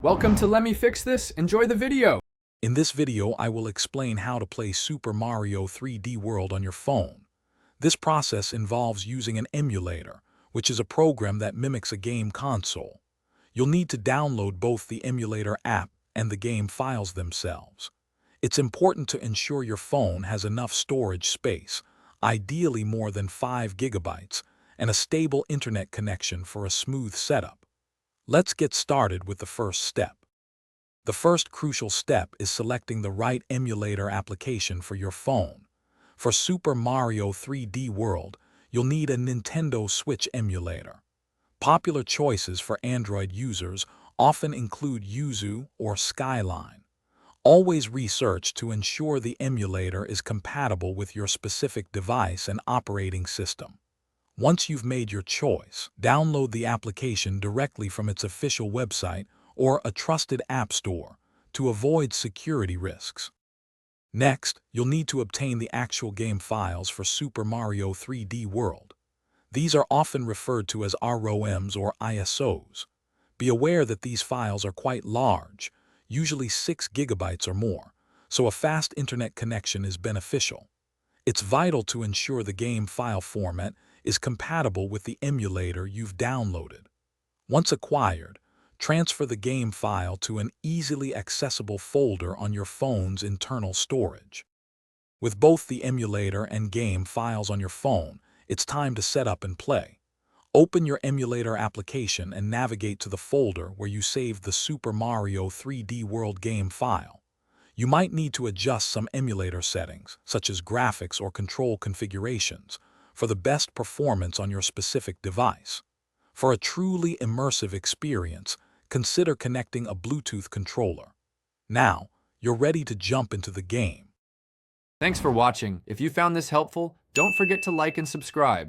Welcome to Let Me Fix This. Enjoy the video. In this video, I will explain how to play Super Mario 3D World on your phone. This process involves using an emulator, which is a program that mimics a game console. You'll need to download both the emulator app and the game files themselves. It's important to ensure your phone has enough storage space, ideally more than 5 gigabytes, and a stable internet connection for a smooth setup. Let's get started with the first step. The first crucial step is selecting the right emulator application for your phone. For Super Mario 3D World, you'll need a Nintendo Switch emulator. Popular choices for Android users often include Yuzu or Skyline. Always research to ensure the emulator is compatible with your specific device and operating system. Once you've made your choice, download the application directly from its official website or a trusted app store to avoid security risks. Next, you'll need to obtain the actual game files for Super Mario 3D World. These are often referred to as ROMs or ISOs. Be aware that these files are quite large, usually 6 gigabytes or more, so a fast internet connection is beneficial. It's vital to ensure the game file format is compatible with the emulator you've downloaded. Once acquired, transfer the game file to an easily accessible folder on your phone's internal storage. With both the emulator and game files on your phone, it's time to set up and play. Open your emulator application and navigate to the folder where you saved the Super Mario 3D World game file. You might need to adjust some emulator settings, such as graphics or control configurations, for the best performance on your specific device. For a truly immersive experience, consider connecting a Bluetooth controller. Now, you're ready to jump into the game. Thanks for watching. If you found this helpful, don't forget to like and subscribe.